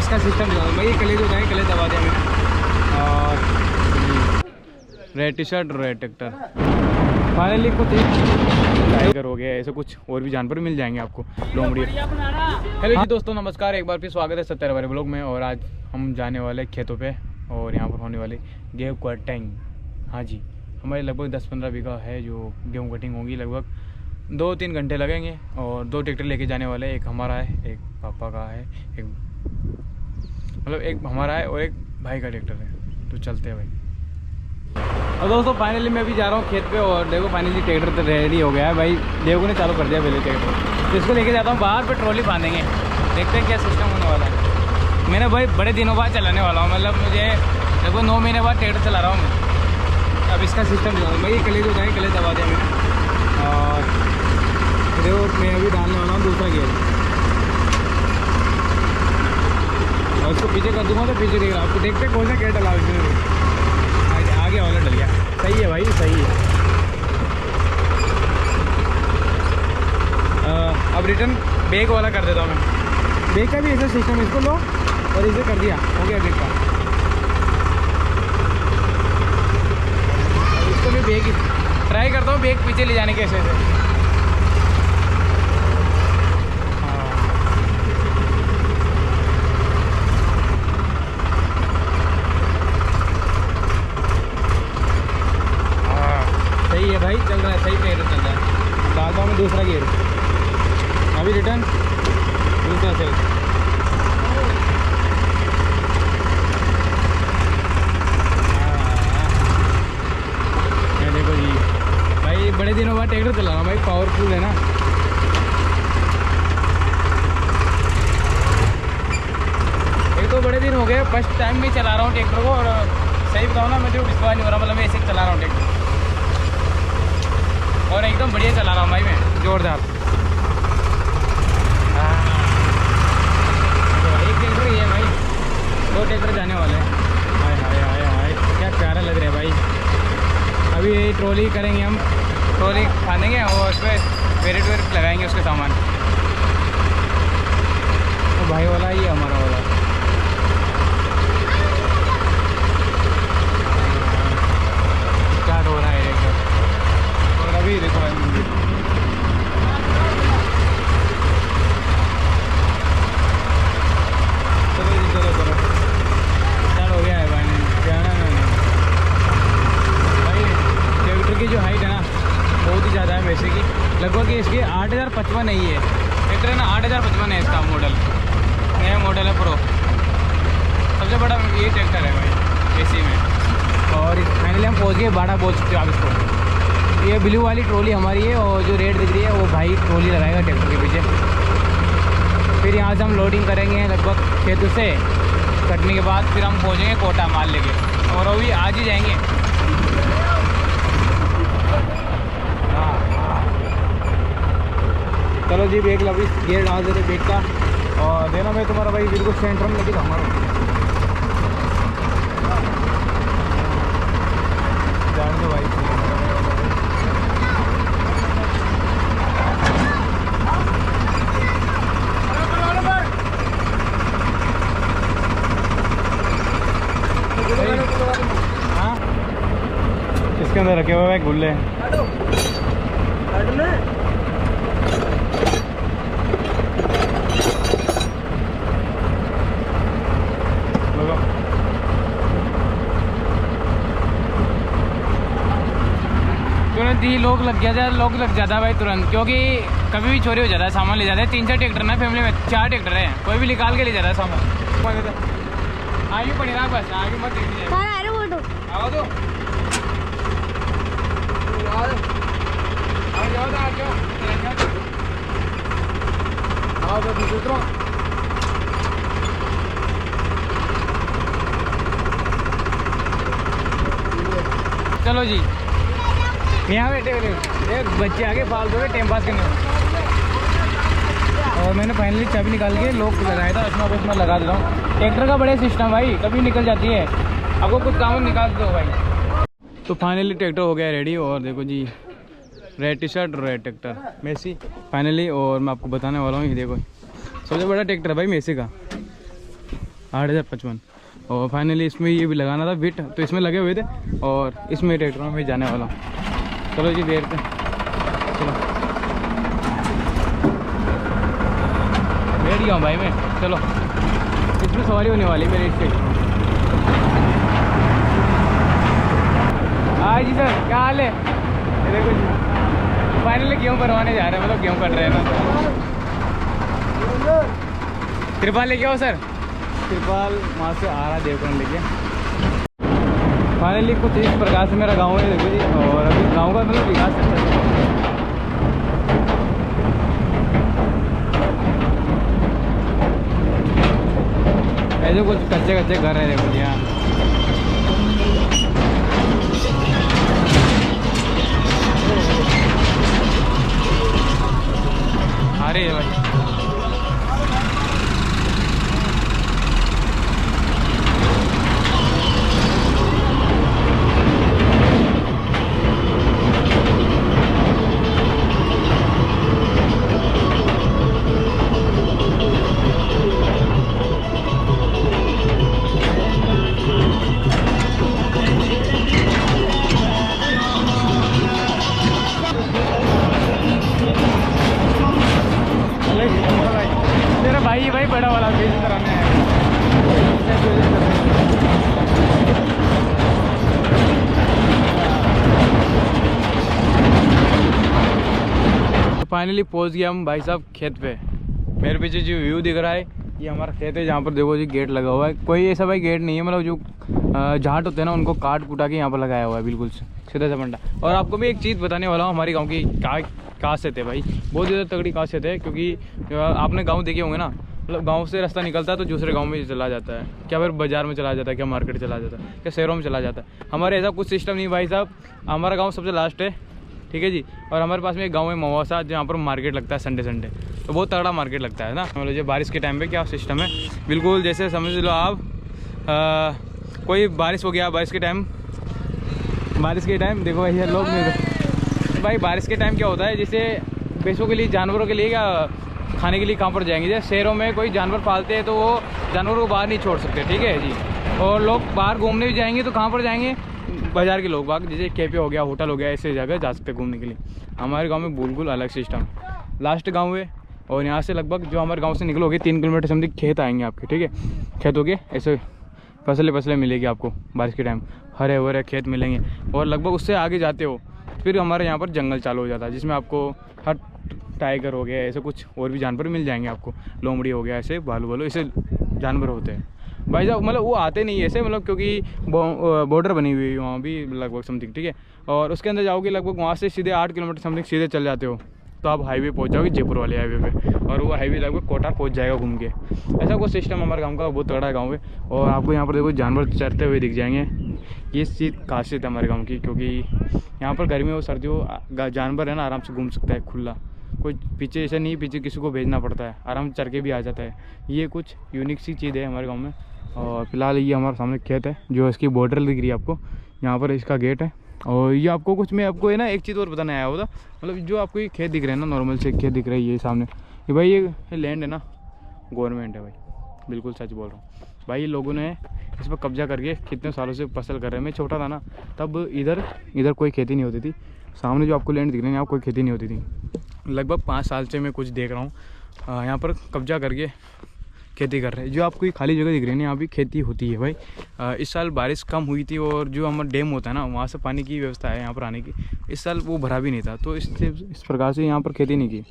इसका सिस्टम दिखा दो भाई। ये कलेज होता है, कलेज दबा दिया मैंने। और red T-shirt, red tractor. Finally कुछ टाइगर हो गया, ऐसे कुछ और भी जानवर मिल जाएंगे आपको लोमड़ी। हेलो जी दोस्तों, नमस्कार। एक बार फिर स्वागत है 70 वाले ब्लॉग में। और आज हम जाने वाले खेतों पे और यहाँ पर होने वाले गेहूँ कटिंग। हाँ जी, हमारे लगभग 10-15 बीघा है जो गेहूँ कटिंग होगी। लगभग 2-3 घंटे लगेंगे और 2 ट्रैक्टर लेके जाने वाले हैं। एक हमारा है, एक पापा का है, एक मतलब एक हमारा है और एक भाई का ट्रैक्टर है। तो चलते हैं भाई। और दोस्तों फाइनली मैं भी जा रहा हूँ खेत पे। और देखो फाइनली ट्रैक्टर तो रेडी हो गया है भाई। देखो ने चालू कर दिया पहले ट्रैक्टर। तो इसको लेके जाता हूँ बाहर पे, ट्रॉली बांधेंगे। देखते हैं क्या सिस्टम होने वाला है। मैंने भाई बड़े दिनों बाद चलाने वाला हूँ, मतलब मुझे देखो 9 महीने बाद ट्रैक्टर चला रहा हूँ मैं। अब इसका सिस्टम दिखा दूँ भाई। ये कलेज होता है, कलेज दबा दिया मैंने। और देखो मैं अभी डालने वाला हूँ दूसरा गियर। और इसको पीछे कर दूँगा तो पीछे देख रहा आपको। देखते कौन सा गेयर डला इसमें। आगे वाला डल गया। सही है भाई, सही है। अब रिटर्न बैग वाला कर देता हूँ मैं। बैग का भी ऐसा सिस्टम, इसको लो और इसे कर दिया, हो गया बैग का। अब इसको मैं बैग ट्राई करता हूँ, बैग पीछे ले जाने के ऐसे से। सही है भाई, चल रहा है, सही ट्रैक्टर चल रहा है। डालता हूँ मैं दूसरा गियर। अभी रिटर्न दूसरा से। देखो जी भाई, बड़े दिनों बाद ट्रैक्टर चला रहा हूँ भाई। पावरफुल है ना। एक तो बड़े दिन हो गए, फर्स्ट टाइम भी चला रहा हूँ ट्रैक्टर को। और सही बताऊँ ना, मुझे विश्वास नहीं हो रहा, मतलब मैं ऐसे चला रहा हूँ ट्रैक्टर। और एकदम बढ़िया चला रहा हूँ भाई मैं, जोरदार। तो एक ट्रैक्टर ही है भाई, 2 ट्रैक्टर जाने वाले हैं। हाय हाय हाय हाय, क्या प्यारा लग रहा है भाई। अभी ट्रॉली करेंगे हम, ट्रॉली खानेंगे और उस पर वेरेट वेरेट लगाएंगे उसके सामान। तो भाई वाला ही है हमारा वाला। स्टार्ट हो रहा है ट्रैक्टर। अभी देखो भाई मंदिर। चलो जी, चलो चलो, स्टार्ट हो गया है भाई। जाना भाई। ट्रैक्टर की जो हाइट है ना, बहुत ही ज़्यादा है वैसे की। लगभग इसकी 8055 नहीं है ट्रैक्टर है ना, 8055 है इसका मॉडल। नया मॉडल है प्रो, सबसे बड़ा ये ट्रैक्टर है भाई एसी में। और फाइनली हम पहुँच गए बाड़ा पहुँच चुके हैं आप इसको। ये ब्लू वाली ट्रॉली हमारी है और जो रेड दिख रही है वो भाई ट्रॉली लगाएगा ट्रैक्टर के पीछे। फिर यहाँ से हम लोडिंग करेंगे लगभग खेतों से। कटने के बाद फिर हम पहुँचेंगे कोटा माल लेके, और वो भी आज ही जाएंगे। हाँ चलो जी, बैग लगी, गेयर डाल देते बैग का। और देना मैं तुम्हारा भाई बिल्कुल सेंटर में लेके जाऊँगा। जान दो भाई। हाँ, इसके अंदर रखे हुए हैं गुल्ले। तुरंत ही लोग लग जाता है भाई तुरंत, क्योंकि कभी भी चोरी हो जाता है, सामान ले जाता है। 3-4 ट्रैक्टर ना फैमिली में, 4 ट्रैक्टर है, कोई भी निकाल के ले जाता है सामान। आगे पड़ी ना, बस आगे मत देखिए। आओ तो चलो जी, यहाँ बैठे एक बच्चे आगे फालतू के टाइम पास करने। और मैंने फाइनली चाबी निकाल के लॉक लगाया था, उसमें लगा देता हूँ। ट्रैक्टर का बड़े सिस्टम भाई, कभी निकल जाती है। आपको कुछ काम निकाल दो भाई। तो फाइनली ट्रैक्टर हो गया रेडी। और देखो जी, red T-shirt, red tractor Massey finally. और मैं आपको बताने वाला हूँ, ये देखो सबसे बड़ा ट्रैक्टर है भाई मेसी का। 8,055। और फाइनली इसमें ये भी लगाना था बिट, तो इसमें लगे हुए थे और इसमें ट्रैक्टर में जाने वाला हूँ। चलो जी देर पे चलो बैठ गया हूँ भाई मैं। चलो इसमें सवारी होने वाली है मेरे इस ट्रैक्टर में। हाँ जी सर, क्या हाल है? देखो जी फाइनली गेहूँ भरवाने जा रहे हैं, मतलब गेहूँ कट रहे हैं ना। त्रिपाल लेके आओ सर। त्रिपाल वहाँ से आ रहा है देवकरण लेके। फाइनली कुछ इस प्रकार से मेरा गांव है, देखो जी। और अभी गांव का मतलब विकास अच्छा है। ऐसे कुछ कच्चे कच्चे घर है, देखो जी। यहाँ अरे भाई मेरा भाई बड़ा वाला फेज कराने है। तो फाइनली पहुंच गया हम भाई साहब खेत पे। मेरे पीछे जो व्यू दिख रहा है ये हमारा खेत है, जहाँ पर देखो जी गेट लगा हुआ है। कोई ऐसा भाई गेट नहीं है, मतलब जो झाट होते हैं ना उनको काट कुटा के यहाँ पर लगाया हुआ है, बिल्कुल सीधा सा बंडा। और आपको भी एक चीज़ बताने वाला हूँ, हमारी गाँव की खासियत है भाई, बहुत ज़्यादा तगड़ी खासियत है। क्योंकि आपने गाँव देखे होंगे ना, मतलब गांव से रास्ता निकलता है तो दूसरे गांव में चला जाता है, क्या फिर बाजार में चला जाता है, क्या मार्केट चला जाता है, क्या शहरों में चला जाता है। हमारे ऐसा कुछ सिस्टम नहीं भाई साहब। हमारा गांव सबसे लास्ट है, ठीक है जी। और हमारे पास में एक गांव है मवासा, जहाँ पर मार्केट लगता है संडे, तो बहुत तगड़ा मार्केट लगता है ना। मतलब जो बारिश के टाइम पे क्या सिस्टम है, बिल्कुल जैसे समझ लो आप कोई बारिश हो गया, बारिश के टाइम देखो भैया लोग भाई बारिश के टाइम क्या होता है, जैसे भैंसों के लिए, जानवरों के लिए क्या खाने के लिए कहाँ पर जाएंगे। जैसे शहरों में कोई जानवर पालते हैं तो वो जानवरों को बाहर नहीं छोड़ सकते, ठीक है जी। और लोग बाहर घूमने भी जाएंगे तो कहाँ पर जाएंगे, बाजार के लोग बाग, जैसे कैफे हो गया, होटल हो गया, ऐसे जगह जा सकते हैं घूमने के लिए। हमारे गांव में बिल्कुल अलग सिस्टम, लास्ट गांव है। और यहाँ से लगभग जो हमारे गांव से निकलोगे 3 किलोमीटर समथिंग खेत आएंगे आपके, ठीक है। खेत हो गए ऐसे फसलें मिलेगी आपको बारिश के टाइम, हरे भरे खेत मिलेंगे। और लगभग उससे आगे जाते हो फिर हमारे यहाँ पर जंगल चालू हो जाता है, जिसमें आपको हर टाइगर हो गया, ऐसे कुछ और भी जानवर मिल जाएंगे आपको। लोमड़ी हो गया, ऐसे भालू ऐसे जानवर होते हैं भाई साहब। मतलब वो आते नहीं ऐसे, मतलब क्योंकि बॉर्डर बनी हुई है वहाँ भी लगभग समथिंग, ठीक है। और उसके अंदर जाओगे लगभग वहाँ से सीधे 8 किलोमीटर समथिंग सीधे चल जाते हो तो आप हाईवे पहुँच जाओगे, जयपुर वाले हाईवे पे। और वो हाईवे लगभग कोटा पहुँच जाएगा घूम के। ऐसा कुछ सिस्टम हमारे गाँव का, बहुत तगड़ा गाँव है। और आपको यहाँ पर देखो जानवर चरते हुए दिख जाएंगे। ये चीज़ खासियत है हमारे गाँव की, क्योंकि यहाँ पर गर्मी और सर्दियों जानवर है ना आराम से घूम सकता है खुला, कोई पीछे ऐसा नहीं पीछे किसी को भेजना पड़ता है, आराम से चर के भी आ जाता है। ये कुछ यूनिक सी चीज़ है हमारे गांव में। और फिलहाल ये हमारे सामने खेत है, जो इसकी बॉर्डर दिख रही है आपको, यहाँ पर इसका गेट है। और ये आपको कुछ मैं आपको है ना एक चीज़ और बताने आया होता, मतलब जो आपको ये खेत दिख रहे हैं ना, नॉर्मल से खेत दिख रही है ये सामने, ये भाई ये लैंड है ना, गवर्नमेंट है भाई, बिल्कुल सच बोल रहा हूँ भाई। लोगों ने इस पर कब्जा करके कितने सालों से फसल कर रहे हैं। मैं छोटा था ना तब इधर कोई खेती नहीं होती थी। सामने जो आपको लैंड दिख रही है यहाँ कोई खेती नहीं होती थी। लगभग 5 साल से मैं कुछ देख रहा हूँ यहाँ पर कब्जा करके खेती कर रहे हैं। जो आपको ये खाली जगह दिख रही है ना, यहाँ भी खेती होती है भाई। इस साल बारिश कम हुई थी और जो हमारा डैम होता है ना, वहाँ से पानी की व्यवस्था है यहाँ पर आने की, इस साल वो भरा भी नहीं था, तो इस प्रकार से यहाँ पर खेती नहीं की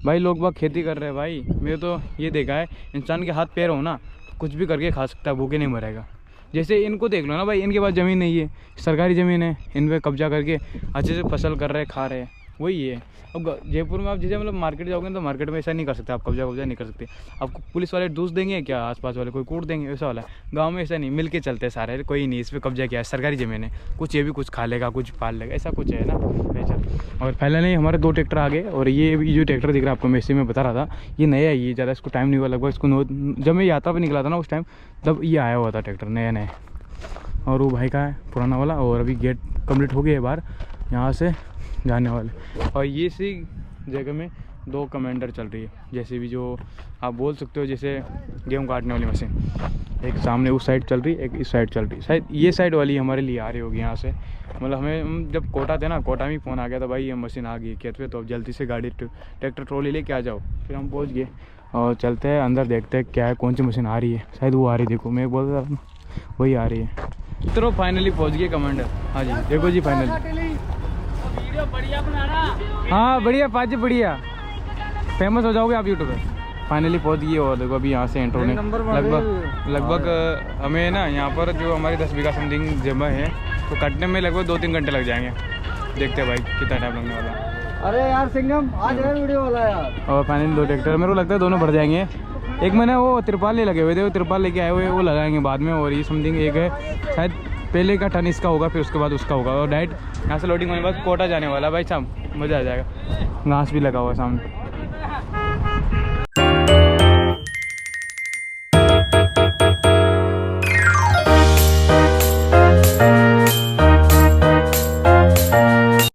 भाई। लोग बाग खेती कर रहे हैं भाई। मैं तो ये देखा है, इंसान के हाथ पैर हो ना कुछ भी करके खा सकता है, भूखे नहीं मरेगा। जैसे इनको देख लो ना भाई, इनके पास ज़मीन नहीं है, सरकारी ज़मीन है, इन पर कब्जा करके अच्छे से फसल कर रहे हैं, खा रहे हैं, वही है। अब जयपुर में आप जैसे मतलब मार्केट जाओगे तो मार्केट में ऐसा नहीं कर सकते, आप कब्जा नहीं कर सकते। आपको पुलिस वाले दूस देंगे क्या, आसपास वाले कोई कूट देंगे, ऐसा वाला है। गांव में ऐसा नहीं, मिल के चलते सारे, कोई नहीं इस पर कब्जा किया है, सरकारी ज़मीन है, कुछ ये भी कुछ खा लेगा, कुछ पाल लेगा, ऐसा कुछ है ना नेचर। और पहले नहीं हमारे 2 ट्रैक्टर आ गए। और ये जो ट्रैक्टर दिख रहा है आपको, मैं इसी में बता रहा था, ये नया है, ये ज़्यादा इसको टाइम नहीं हुआ, लगभग इसको जब मैं यात्रा पर निकला था ना उस टाइम, तब ये आया हुआ था ट्रैक्टर नया। और वो भाई का है पुराना वाला। और अभी गेट कंप्लीट हो गया है बाहर, यहाँ से जाने वाले। और ये सी जगह में 2 कमेंडर चल रही है, जैसे भी जो आप बोल सकते हो, जैसे गेहूँ काटने वाली मशीन। एक सामने उस साइड चल रही, एक इस साइड चल रही। शायद ये साइड वाली हमारे लिए आ रही होगी यहाँ से। मतलब हमें हम जब कोटा थे ना, कोटा में फ़ोन आ गया था भाई ये मशीन आ गई खेत पे, तो अब जल्दी से गाड़ी ट्रैक्टर ट्रॉली लेके आ जाओ। फिर हम पहुँच गए और चलते हैं अंदर, देखते हैं क्या है, कौन सी मशीन आ रही है। शायद वो आ रही, देखो मैं बोल रहा था वही आ रही है। तो फाइनली पहुँच गए कमांडर। हाँ जी देखो जी फाइनली। हाँ बढ़िया पाजी, बढ़िया फेमस हो जाओगे आप यूट्यूब पर। फाइनली पहुंच गए और देखो अभी यहाँ से एंटर होने लगभग हमें ना यहाँ पर जो हमारी 10 बीघा समथिंग जगह है, तो कटने में लगभग 2-3 घंटे लग जाएंगे। देखते हैं भाई कितना टाइम लगने वाला है। अरे यार सिंघम आज है वीडियो वाला यार। और फाइनली 2 ट्रैक्टर मेरे को लगता है दोनों भर जाएंगे। एक मैंने वो तिरपाल ले लगे हुए थे, वो तिरपाल लेके आए हुए, वो लगाएंगे बाद में। और ये समथिंग एक है शायद पहले का टन इसका होगा, फिर उसके बाद उसका होगा। और डायरेक्ट यहाँ से लोडिंग होने के बाद कोटा जाने वाला भाई साहब, मज़ा आ जाएगा। घास भी लगा हुआ है सामने।